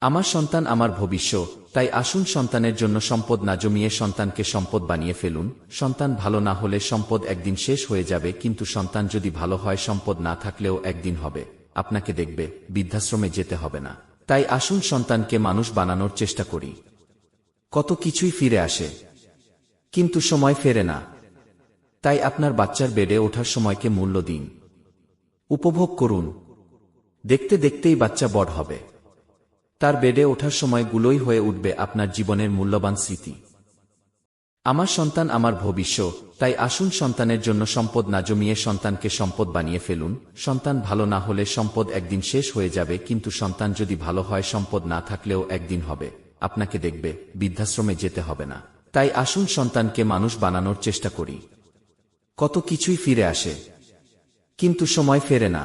আমার সন্তান আমার ভবিষ্যৎ, তাই আসুন সন্তানের জন্য সম্পদ না জমিয়ে সন্তানকে সম্পদ বানিয়ে ফেলুন। সন্তান ভালো না হলে সম্পদ একদিন শেষ হয়ে যাবে, কিন্তু সন্তান যদি ভালো হয় সম্পদ না থাকলেও একদিন হবে, আপনাকে দেখবে, বৃদ্ধাশ্রমে যেতে হবে না। তাই আসুন সন্তানকে মানুষ বানানোর চেষ্টা করি। কত কিছুই ফিরে আসে, কিন্তু সময় ফেরে না। তাই আপনার বাচ্চার বেডে ওঠার সময়কে মূল্য দিন, উপভোগ করুন। দেখতে দেখতেই বাচ্চা বড় হবে, তার বেডে ওঠার সময়গুলোই হয়ে উঠবে আপনার জীবনের মূল্যবান স্মৃতি। আমার সন্তান আমার ভবিষ্যৎ, তাই আসুন সন্তানের জন্য সম্পদ না জমিয়ে সন্তানকে সম্পদ বানিয়ে ফেলুন। সন্তান ভালো না হলে সম্পদ একদিন শেষ হয়ে যাবে, কিন্তু সন্তান যদি ভালো হয় সম্পদ না থাকলেও একদিন হবে, আপনাকে দেখবে, বৃদ্ধাশ্রমে যেতে হবে না। তাই আসুন সন্তানকে মানুষ বানানোর চেষ্টা করি। কত কিছুই ফিরে আসে, কিন্তু সময় ফেরে না।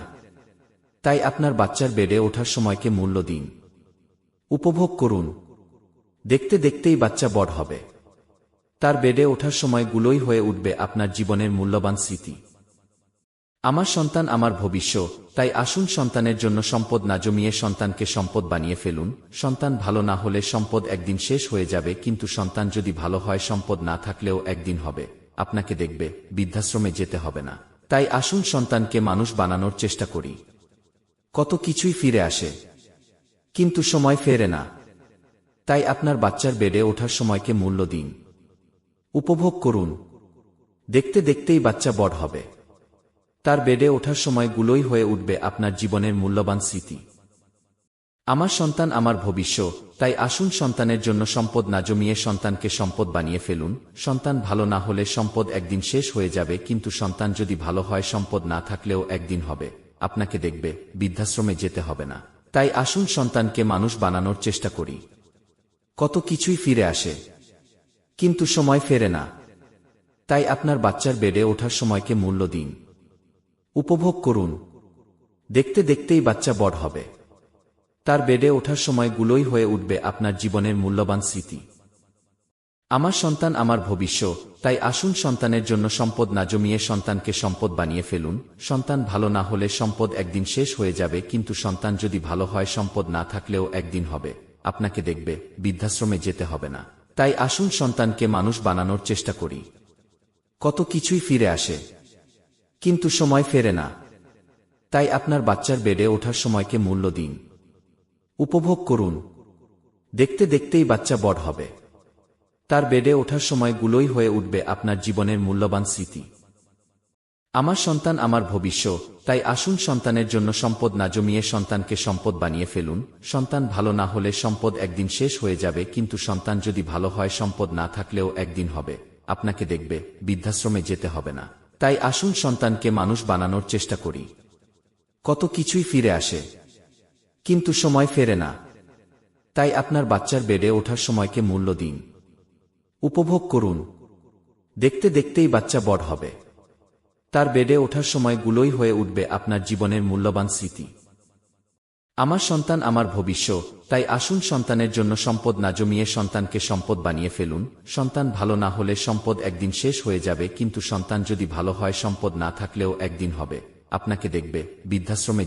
তাই আপনার বাচ্চার বেডে ওঠার সময়কে মূল্য দিন, উপভোগ করুন। দেখতে দেখতেই বাচ্চা বড় হবে, তার বেডে ওঠার সময়গুলোই হয়ে উঠবে আপনার জীবনের মূল্যবান স্মৃতি। আমার সন্তান আমার ভবিষ্যৎ, তাই আসুন সন্তানের জন্য সম্পদ না জমিয়ে সন্তানকে সম্পদ বানিয়ে ফেলুন। সন্তান ভালো না হলে সম্পদ একদিন শেষ হয়ে যাবে, কিন্তু সন্তান যদি ভালো হয় সম্পদ না থাকলেও একদিন হবে, আপনাকে দেখবে, বৃদ্ধাশ্রমে যেতে হবে না। তাই আসুন সন্তানকে মানুষ বানানোর চেষ্টা করি। কত কিছুই ফিরে আসে, কিন্তু সময় ফেরে না। তাই আপনার বাচ্চার বেডে ওঠার সময়কে মূল্য দিন, উপভোগ করুন। দেখতে দেখতেই বাচ্চা বড় হবে, তার বেডে ওঠার সময়গুলোই হয়ে উঠবে আপনার জীবনের মূল্যবান স্মৃতি। আমার সন্তান আমার ভবিষ্যৎ, তাই আসুন সন্তানের জন্য সম্পদ না জমিয়ে সন্তানকে সম্পদ বানিয়ে ফেলুন। সন্তান ভালো না হলে সম্পদ একদিন শেষ হয়ে যাবে, কিন্তু সন্তান যদি ভালো হয় সম্পদ না থাকলেও একদিন হবে, আপনাকে দেখবে, বৃদ্ধাশ্রমে যেতে হবে না। তাই আসুন সন্তানকে মানুষ বানানোর চেষ্টা করি। কত কিছুই ফিরে আসে, কিন্তু সময় ফেরে না। তাই আপনার বাচ্চার বেডে ওঠার সময়কে মূল্য দিন, উপভোগ করুন। দেখতে দেখতেই বাচ্চা বড় হবে, তার বেডে ওঠার সময়গুলোই হয়ে উঠবে আপনার জীবনের মূল্যবান স্মৃতি। আমার সন্তান আমার ভবিষ্যৎ, তাই আসুন সন্তানের জন্য সম্পদ না জমিয়ে সন্তানকে সম্পদ বানিয়ে ফেলুন। সন্তান ভালো না হলে সম্পদ একদিন শেষ হয়ে যাবে, কিন্তু সন্তান যদি ভালো হয় সম্পদ না থাকলেও একদিন হবে, আপনাকে দেখবে, বৃদ্ধাশ্রমে যেতে হবে না। তাই আসুন সন্তানকে মানুষ বানানোর চেষ্টা করি। কত কিছুই ফিরে আসে, কিন্তু সময় ফেরে না। তাই আপনার বাচ্চার বেডে ওঠার সময়কে মূল্য দিন, উপভোগ করুন। দেখতে দেখতেই বাচ্চা বড় হবে, তার বেডে ওঠার সময়গুলোই হয়ে উঠবে আপনার জীবনের মূল্যবান স্মৃতি। আমার সন্তান আমার ভবিষ্যৎ, তাই আসুন সন্তানের জন্য সম্পদ না জমিয়ে সন্তানকে সম্পদ বানিয়ে ফেলুন। সন্তান ভালো না হলে সম্পদ একদিন শেষ হয়ে যাবে, কিন্তু সন্তান যদি ভালো হয় সম্পদ না থাকলেও একদিন হবে, আপনাকে দেখবে, বৃদ্ধাশ্রমে যেতে হবে না। তাই আসুন সন্তানকে মানুষ বানানোর চেষ্টা করি। কত কিছুই ফিরে আসে, কিন্তু সময় ফেরে না। তাই আপনার বাচ্চার বেডে ওঠার সময়কে মূল্য দিন, উপভোগ করুন। দেখতে দেখতেই বাচ্চা বড় হবে, তার বেডে ওঠার সময়গুলোই হয়ে উঠবে আপনার জীবনের মূল্যবান স্মৃতি। আমার সন্তান আমার ভবিষ্যৎ, তাই আসুন সন্তানের জন্য সম্পদ না জমিয়ে সন্তানকে সম্পদ বানিয়ে ফেলুন। সন্তান ভালো না হলে সম্পদ একদিন শেষ হয়ে যাবে, কিন্তু সন্তান যদি ভালো হয় সম্পদ না থাকলেও একদিন হবে, আপনাকে দেখবে, বৃদ্ধাশ্রমে